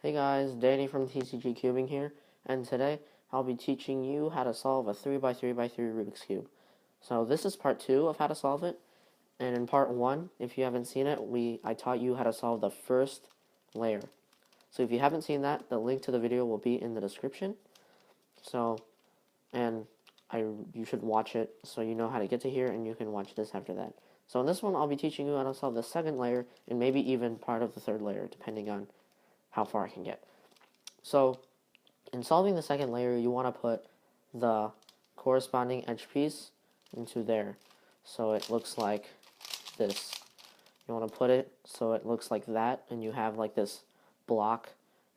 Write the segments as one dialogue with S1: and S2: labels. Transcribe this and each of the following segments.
S1: Hey guys, Danny from TCG Cubing here, and today I'll be teaching you how to solve a 3x3x3 Rubik's Cube. So this is part 2 of how to solve it, and in part 1, if you haven't seen it, I taught you how to solve the first layer. So if you haven't seen that, the link to the video will be in the description. You should watch it so you know how to get to here, and you can watch this after that. So in this one, I'll be teaching you how to solve the second layer, and maybe even part of the third layer, depending on how far I can get. So in solving the second layer, you want to put the corresponding edge piece into there. So it looks like this. You want to put it so it looks like that, and you have like this block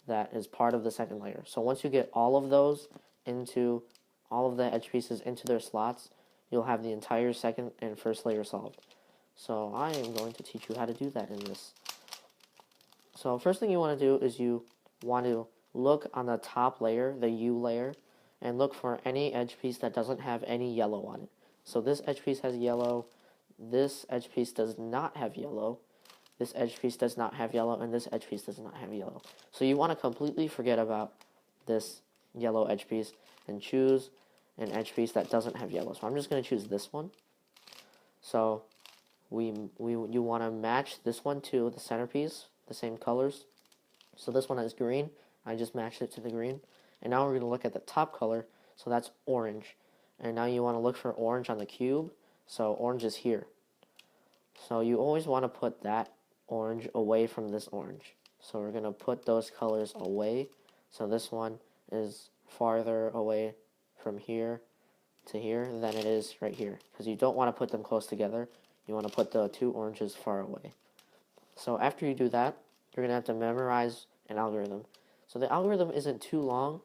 S1: that is part of the second layer. So once you get all of those into all of the edge pieces into their slots, you'll have the entire second and first layer solved. So I am going to teach you how to do that in this. So first thing you want to do is you want to look on the top layer, the U layer, and look for any edge piece that doesn't have any yellow on it. So this edge piece has yellow, this edge piece does not have yellow, this edge piece does not have yellow, and this edge piece does not have yellow. So you want to completely forget about this yellow edge piece and choose an edge piece that doesn't have yellow. So I'm just going to choose this one. So you want to match this one to the centerpiece, the same colors. So this one is green. I just matched it to the green. And now we're going to look at the top color. So that's orange. And now you want to look for orange on the cube. So orange is here. So you always want to put that orange away from this orange. So we're going to put those colors away. So this one is farther away from here to here than it is right here. Because you don't want to put them close together. You want to put the two oranges far away. So after you do that, you're going to have to memorize an algorithm. So the algorithm isn't too long,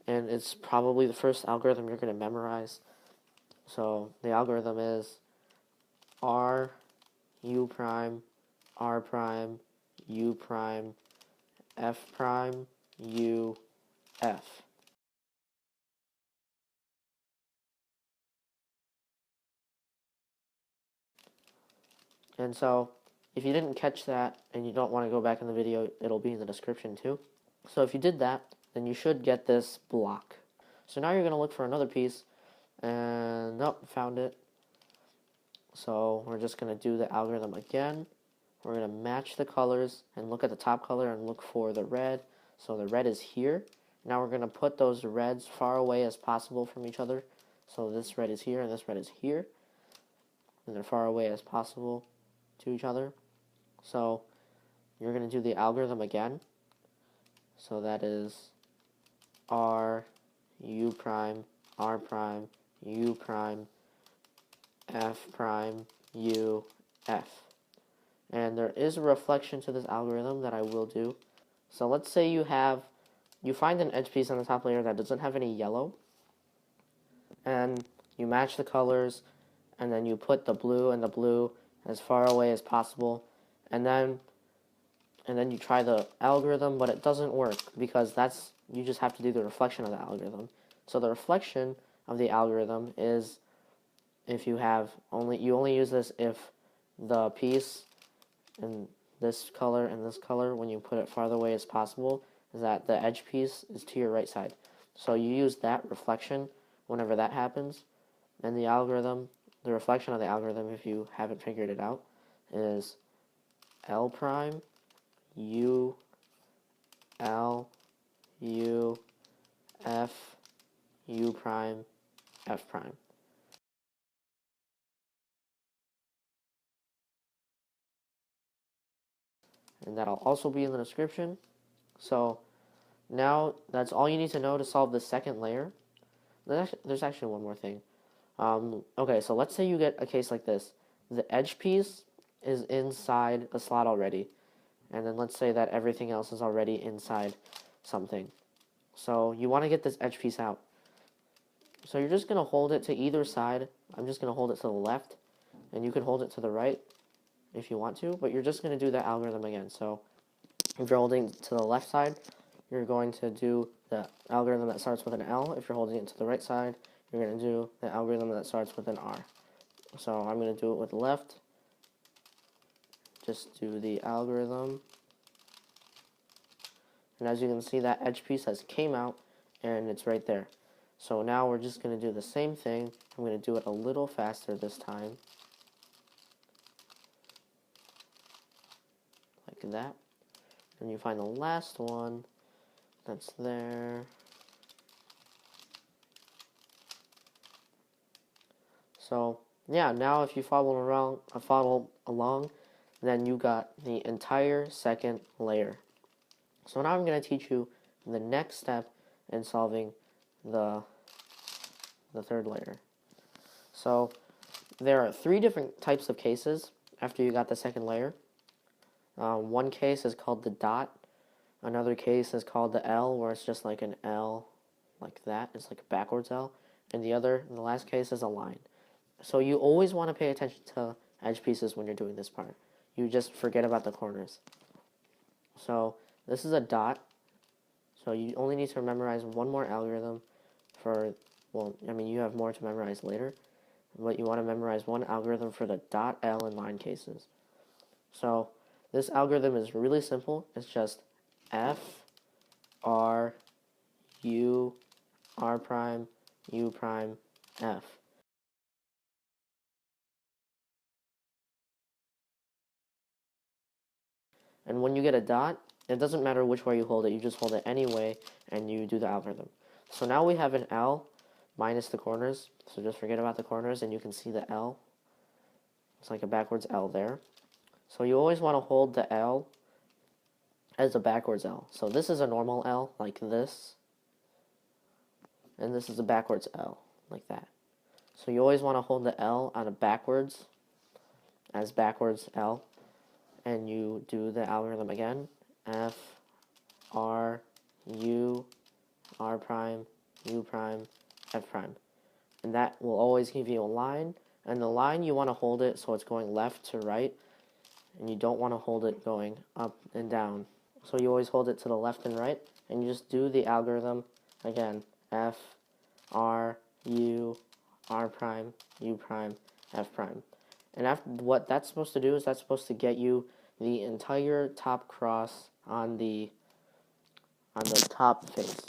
S1: and it's probably the first algorithm you're going to memorize. So the algorithm is R, U prime, R prime, U prime, F prime, U, F. And so if you didn't catch that and you don't want to go back in the video, it'll be in the description too. So if you did that, then you should get this block. So now you're going to look for another piece, and nope, found it. So we're just going to do the algorithm again. We're going to match the colors and look at the top color and look for the red. So the red is here. Now we're going to put those reds far away as possible from each other. So this red is here and this red is here. And they're far away as possible to each other. So you're going to do the algorithm again. So that is R, U prime, R prime, U prime, F prime, U, F. And there is a reflection to this algorithm that I will do. So let's say you find an edge piece on the top layer that doesn't have any yellow, and you match the colors, and then you put the blue and the blue as far away as possible, and then you try the algorithm, but it doesn't work because you just have to do the reflection of the algorithm. So the reflection of the algorithm is if you only use this if the piece in this color and this color, when you put it farther away as possible, is that the edge piece is to your right side. So you use that reflection whenever that happens. And the reflection of the algorithm, if you haven't figured it out, is L prime, U, L, U, F, U prime, F prime. And that'll also be in the description. So now that's all you need to know to solve the second layer. There's actually one more thing. Okay, so let's say you get a case like this. The edge piece is inside a slot already. And then let's say that everything else is already inside something. So you want to get this edge piece out. So you're just going to hold it to either side. I'm just going to hold it to the left. And you can hold it to the right if you want to. But you're just going to do the algorithm again. So if you're holding it to the left side, you're going to do the algorithm that starts with an L. If you're holding it to the right side, you're going to do the algorithm that starts with an R. So I'm going to do it with the left. Just do the algorithm. And as you can see, that edge piece has came out, and it's right there. So now we're just going to do the same thing. I'm going to do it a little faster this time. Like that. And you find the last one that's there. So yeah, now if you follow along, then you got the entire second layer. So now I'm going to teach you the next step in solving the third layer. So there are 3 different types of cases after you got the second layer. One case is called the dot. Another case is called the L, where it's just like an L, like that. It's like a backwards L. And the last case is a line. So you always want to pay attention to edge pieces when you're doing this part. You just forget about the corners. So this is a dot. So you only need to memorize one more algorithm for, well, I mean, you have more to memorize later. But you want to memorize one algorithm for the dot, L, and line cases. So this algorithm is really simple. It's just F, R, U, R prime, U prime, F. And when you get a dot, it doesn't matter which way you hold it. You just hold it anyway, and you do the algorithm. So now we have an L minus the corners. So just forget about the corners, and you can see the L. It's like a backwards L there. So you always want to hold the L as a backwards L. So this is a normal L, like this. And this is a backwards L, like that. So you always want to hold the L on a backwards, as backwards L. And you do the algorithm again. F, R, U, R prime, U prime, F prime. And that will always give you a line. And the line, you want to hold it so it's going left to right. And you don't want to hold it going up and down. So you always hold it to the left and right. And you just do the algorithm again. F, R, U, R prime, U prime, F prime. And what that's supposed to do is that's supposed to get you the entire top cross on the top face.